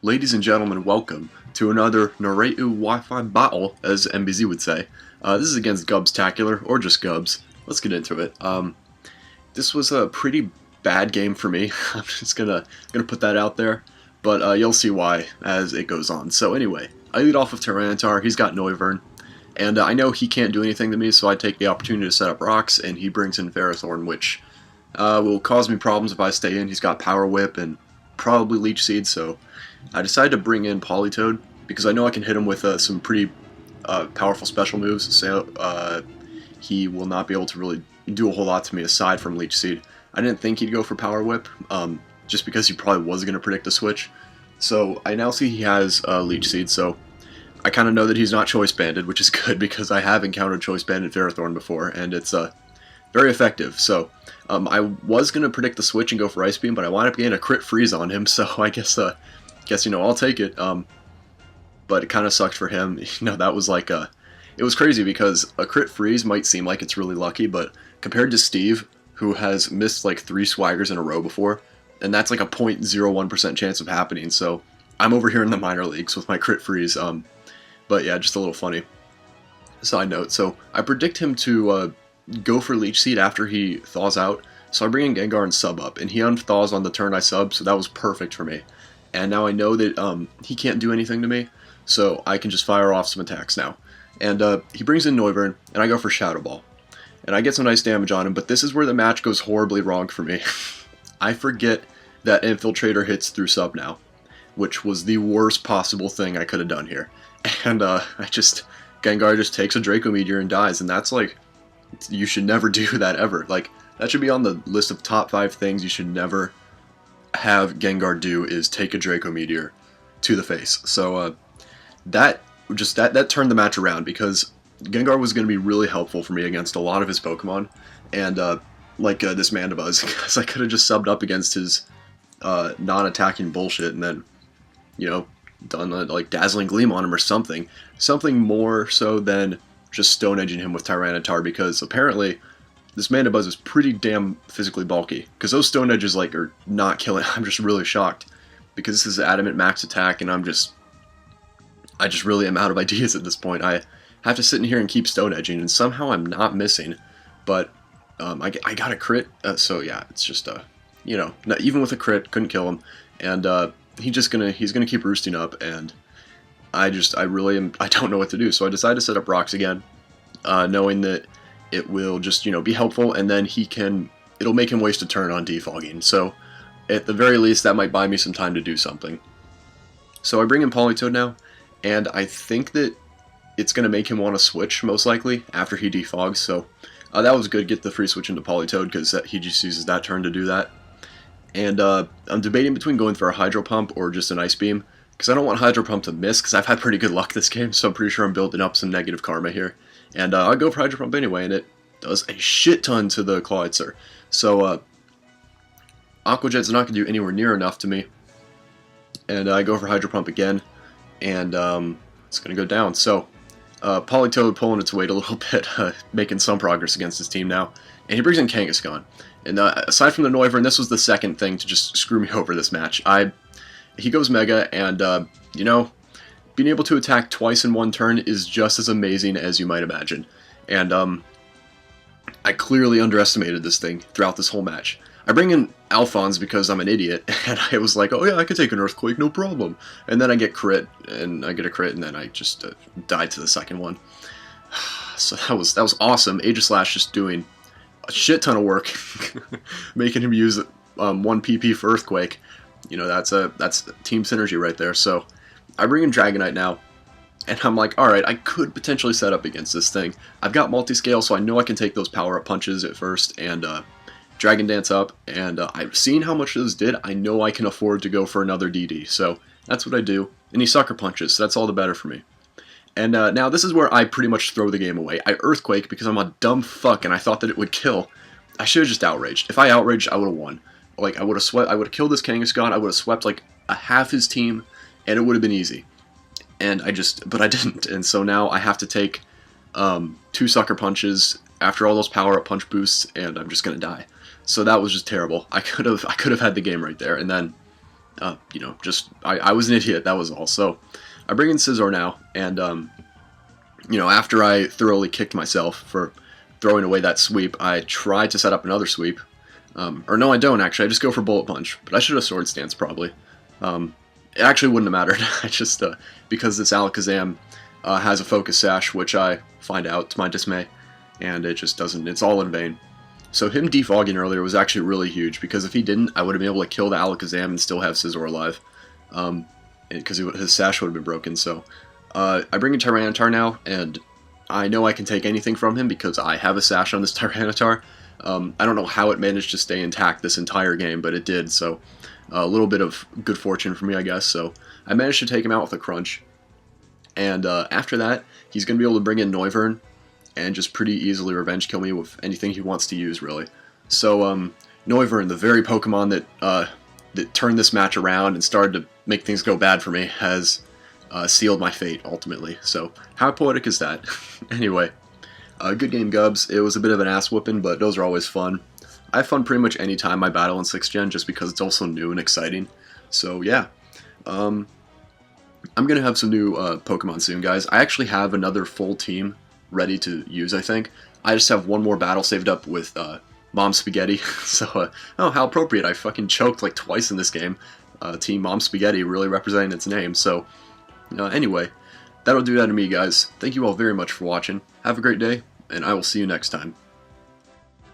Ladies and gentlemen, welcome to another Nareu Wi-Fi battle, as MBZ would say. This is against Gubz-tacular, or just Gubz. Let's get into it. This was a pretty bad game for me. I'm just gonna put that out there, but you'll see why as it goes on. So anyway, I lead off with Tyranitar. He's got Noivern, and I know he can't do anything to me, so I take the opportunity to set up rocks, and he brings in Ferrothorn, which will cause me problems if I stay in. He's got Power Whip and probably Leech Seed, so I decided to bring in Politoed because I know I can hit him with some pretty powerful special moves, so he will not be able to really do a whole lot to me aside from Leech Seed. I didn't think he'd go for Power Whip, just because he probably was going to predict the switch. So I now see he has Leech Seed, so I kind of know that he's not Choice Banded, which is good because I have encountered Choice Banded Ferrothorn before, and it's very effective. So I was going to predict the switch and go for Ice Beam, but I wound up getting a crit freeze on him, so I guess I'll take it. But it kind of sucked for him. That was like it was crazy because a crit freeze might seem like it's really lucky, but compared to Steve, who has missed like 3 swaggers in a row before, and that's like a 0.01% chance of happening. So I'm over here in the minor leagues with my crit freeze. But yeah, just a little funny side note. So I predict him to go for Leech Seed after he thaws out. So I bring in Gengar and sub up, and he unthaws on the turn I sub, so that was perfect for me. And now I know that he can't do anything to me, so I can just fire off some attacks now. And he brings in Noivern, and I go for Shadow Ball. And I get some nice damage on him, but this is where the match goes horribly wrong for me. I forget that Infiltrator hits through sub now, which was the worst possible thing I could have done here. And Gengar just takes a Draco Meteor and dies, and that's like, you should never do that ever. Like, that should be on the list of top 5 things you should never have Gengar do, is take a Draco Meteor to the face. So that turned the match around because Gengar was going to be really helpful for me against a lot of his Pokemon, and this Mandibuzz, because I could have just subbed up against his non-attacking bullshit and then, done like Dazzling Gleam on him or something more so than just Stone Edging him with Tyranitar, because apparently this Mandibuzz is pretty damn physically bulky, because those Stone Edges are not killing. I'm just really shocked because this is Adamant max attack, and I just really am out of ideas at this point. I have to sit in here and keep Stone Edging, and somehow I'm not missing, but I got a crit, so yeah, it's just not even with a crit, couldn't kill him, and he's gonna keep roosting up, and I don't know what to do, so I decided to set up rocks again, knowing that it will just, be helpful, and then it'll make him waste a turn on defogging. So, at the very least, that might buy me some time to do something. So I bring in Politoed now, and I think that it's going to make him want to switch, most likely, after he defogs, so that was good, get the free switch into Politoed, because he just uses that turn to do that. And I'm debating between going for a Hydro Pump or just an Ice Beam, because I don't want Hydro Pump to miss, because I've had pretty good luck this game, so I'm pretty sure I'm building up some negative karma here. And I'll go for Hydro Pump anyway, and it does a shit ton to the Clawitzer. So Aqua Jet's not going to do anywhere near enough to me. And I go for Hydro Pump again, and it's going to go down. So Politoed pulling its weight a little bit, making some progress against his team now. And he brings in Kangaskhan. And aside from the Noivern, this was the second thing to just screw me over this match. He goes Mega, and being able to attack twice in one turn is just as amazing as you might imagine. And I clearly underestimated this thing throughout this whole match. I bring in Alphonse because I'm an idiot, and I was like, oh yeah, I could take an Earthquake, no problem. And then I get a crit, and then I just died to the second one. So that was awesome. Aegislash just doing a shit ton of work, making him use 1 PP for Earthquake. That's team synergy right there. So I bring in Dragonite now, and I'm like, alright, I could potentially set up against this thing. I've got multi-scale, so I know I can take those power-up punches at first, and Dragon Dance up, and I've seen how much this did. I know I can afford to go for another DD, so that's what I do. And he Sucker Punches, so that's all the better for me. And now this is where I pretty much throw the game away. I Earthquake because I'm a dumb fuck, and I thought that it would kill. I should have just Outraged. If I Outraged, I would have won. Like, I would have killed this Kangaskhan, I would have swept like a half his team, and it would have been easy. And but I didn't, and so now I have to take 2 Sucker Punches after all those power-up punch boosts, and I'm just gonna die. So that was just terrible. I could have had the game right there, and then You know, just I was an idiot. That was all. So I bring in Scizor now, and you know, after I thoroughly kicked myself for throwing away that sweep, I try to set up another sweep. Or no, I don't actually. I just go for Bullet Punch, but I should have Sword Stance probably. It actually wouldn't have mattered. I just because this Alakazam has a Focus Sash, which I find out to my dismay, and it just doesn't. It's all in vain. So him defogging earlier was actually really huge, because if he didn't, I would have been able to kill the Alakazam and still have Scizor alive, because his Sash would have been broken. So I bring in Tyranitar now, and I know I can take anything from him because I have a Sash on this Tyranitar. I don't know how it managed to stay intact this entire game, but it did, so a little bit of good fortune for me, I guess. So I managed to take him out with a Crunch, and after that, he's going to be able to bring in Noivern and just pretty easily revenge kill me with anything he wants to use, really. So Noivern, the very Pokemon that turned this match around and started to make things go bad for me, has sealed my fate, ultimately. So how poetic is that? Anyway, good game, Gubz. It was a bit of an ass whooping, but those are always fun. I have fun pretty much any time I battle in 6th Gen, just because it's also new and exciting. So yeah, I'm going to have some new Pokemon soon, guys. I actually have another full team ready to use, I think. I just have one more battle saved up with Mom Spaghetti. So, oh, how appropriate. I fucking choked like twice in this game. Team Mom Spaghetti really representing its name. So, anyway, that'll do that to me, guys. Thank you all very much for watching. Have a great day, and I will see you next time.